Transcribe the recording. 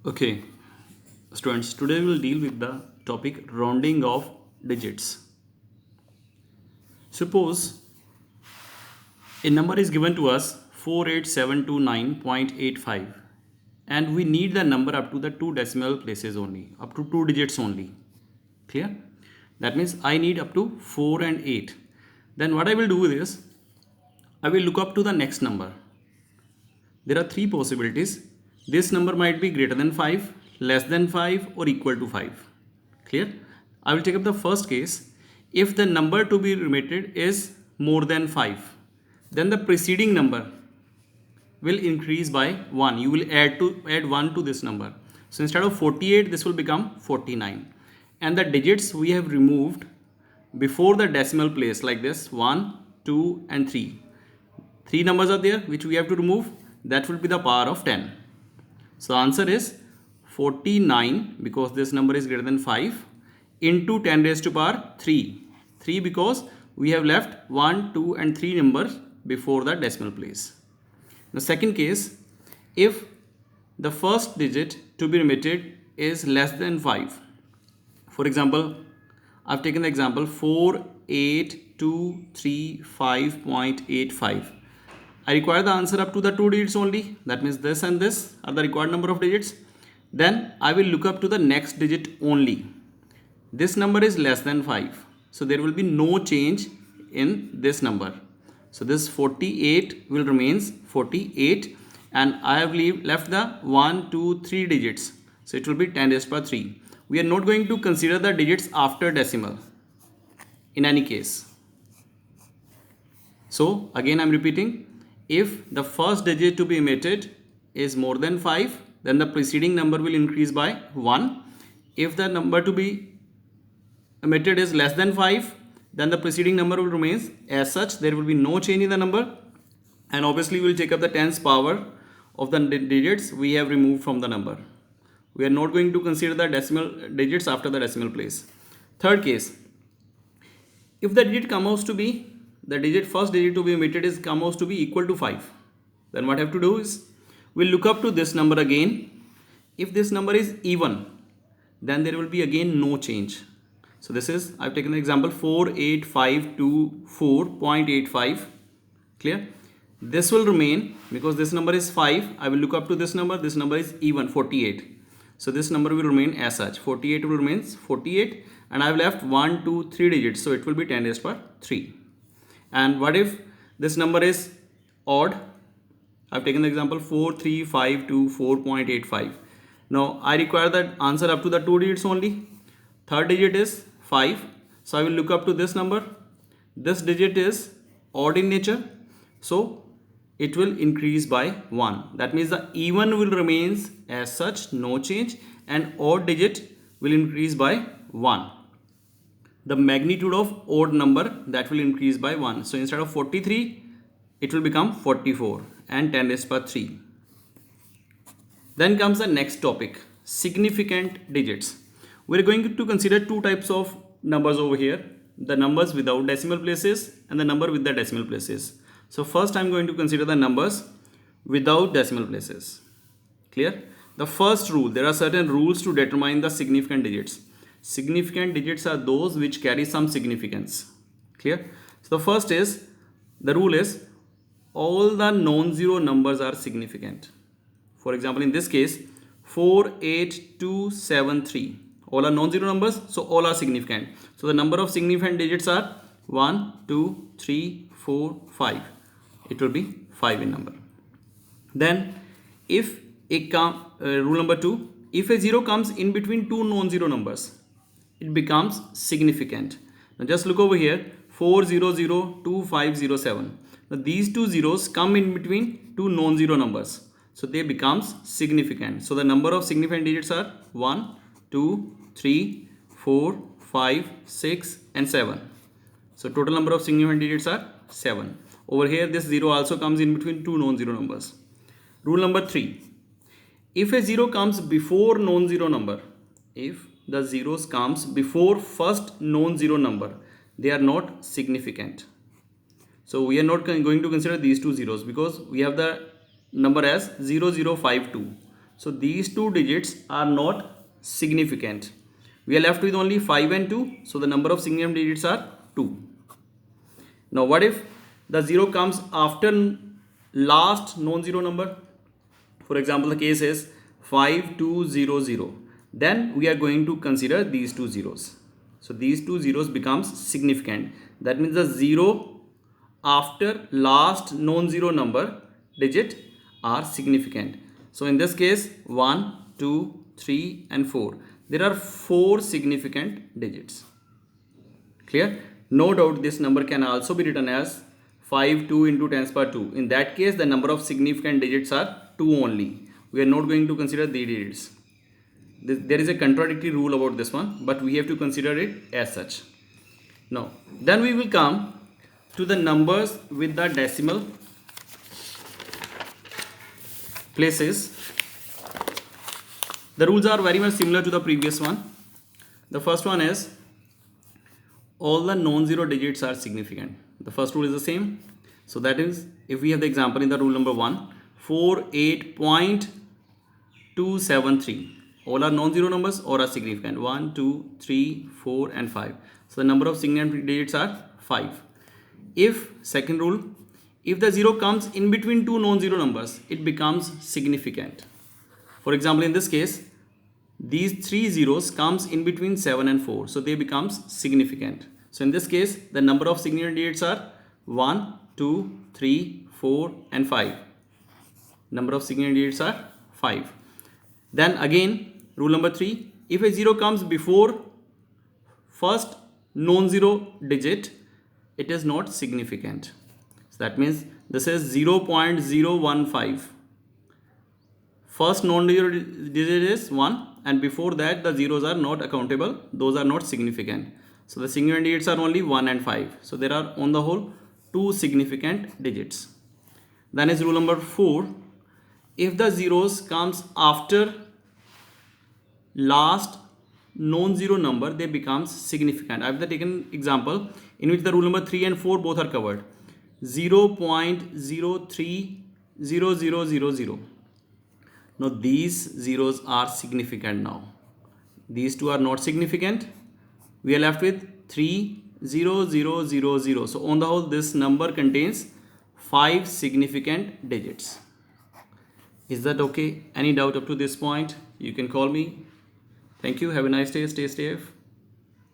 Okay, students, today we will deal with the topic rounding of digits. Suppose a number is given to us 48729.85 and we need the number up to the two decimal places only, up to two digits only. Clear? That means I need up to 4 and 8. Then what I will do is I will look up to the next number. There are three possibilities. This number might be greater than 5, less than 5 or equal to 5. Clear? I will take up the first case. If the number to be remitted is more than 5, then the preceding number will increase by 1. You will add 1 to this number. So instead of 48, this will become 49. And the digits we have removed before the decimal place like this 1, 2 and 3. Three numbers are there which we have to remove. That will be the power of 10. So the answer is 49 because this number is greater than 5 into 10 raised to power 3. 3 because we have left 1, 2 and 3 numbers before the decimal place. The second case, if the first digit to be remitted is less than 5. For example, I've taken the example 48235.85. I require the answer up to the two digits only. That means this and this are the required number of digits. Then I will look up to the next digit only. This number is less than 5. So there will be no change in this number. So this 48 will remains 48 and I have left the 1, 2, 3 digits. So it will be 10 raised to power 3. We are not going to consider the digits after decimal in any case. So again I am repeating. If the first digit to be emitted is more than 5, then the preceding number will increase by 1. If the number to be emitted is less than 5, then the preceding number will remain as such. There will be no change in the number. And obviously we will take up the tens power of the digits we have removed from the number. We are not going to consider the decimal digits after the decimal place. Third case, if the digit comes out to be first digit to be emitted is comes out to be equal to 5, then what I have to do is we'll look up to this number again. If this number is even, then there will be again no change. So this is, I've taken the example 48524.85. Clear? This will remain because this number is 5. I will look up to this number. This number is even 48. So this number will remain as such. 48 will remain 48 and I've left 1, 2, 3 digits. So it will be 10 raised to power 3. And what if this number is odd? I've taken the example 43524.85. Now I require that answer up to the two digits only. Third digit is 5. So I will look up to this number. This digit is odd in nature. So it will increase by 1. That means the even will remains as such, no change, and odd digit will increase by 1. The magnitude of odd number that will increase by 1. So instead of 43, it will become 44 and 10 raised to power 3. Then comes the next topic, significant digits. We are going to consider two types of numbers over here. The numbers without decimal places and the number with the decimal places. So first I am going to consider the numbers without decimal places. Clear? The first rule, there are certain rules to determine the significant digits. Significant digits are those which carry some significance. Clear? So the first is, the rule is all the non-zero numbers are significant. For example, in this case 48273. All are non-zero numbers, so all are significant. So the number of significant digits are 1, 2, 3, 4, 5. It will be 5 in number. Then if rule number 2, if a 0 comes in between two non-zero numbers, it becomes significant. Now just look over here, 4002507. Now these two zeros come in between two non-zero numbers, so they becomes significant. So the number of significant digits are 1, 2, 3, 4, 5, 6 and 7. So total number of significant digits are 7. Over here this 0 also comes in between two non-zero numbers. Rule number 3. If a 0 comes before non-zero number, if the zeros comes before first non-zero number, they are not significant. So we are not going to consider these two zeros because we have the number as 0052. So these two digits are not significant. We are left with only 5 and 2. So the number of significant digits are 2. Now what if the 0 comes after last non-zero number? For example, the case is 5200. Then we are going to consider these two zeros. So these two zeros becomes significant. That means the 0 after last non-zero number digit are significant. So in this case 1, 2, 3 and 4. There are 4 significant digits. Clear? No doubt this number can also be written as 52 into 10 power 2. In that case the number of significant digits are 2 only. We are not going to consider the digits. There is a contradictory rule about this one, but we have to consider it as such. Now, then we will come to the numbers with the decimal places. The rules are very much similar to the previous one. The first one is all the non-zero digits are significant. The first rule is the same. So that is, if we have the example in the rule number 1, 48.273. All are non-zero numbers or are significant. 1, 2, 3, 4 and 5. So the number of significant digits are 5. If, second rule, if the 0 comes in between two non-zero numbers, it becomes significant. For example, in this case, these three zeros comes in between 7 and 4. So they becomes significant. So in this case, the number of significant digits are 1, 2, 3, 4 and 5. Number of significant digits are 5. Then again, rule number 3, if a 0 comes before first non-zero digit, it is not significant. So that means this is 0.015. First non-zero digit is 1 and before that the zeros are not accountable. Those are not significant. So the significant digits are only 1 and 5. So there are on the whole 2 significant digits. Then is rule number 4. If the zeros comes after last non-zero number, they becomes significant. I have taken example in which the rule number 3 and 4 both are covered. 0.030000. Now these zeros are significant now. These two are not significant. We are left with 30000. So on the whole, this number contains 5 significant digits. Is that okay? Any doubt up to this point? You can call me. Thank you. Have a nice day. Stay safe.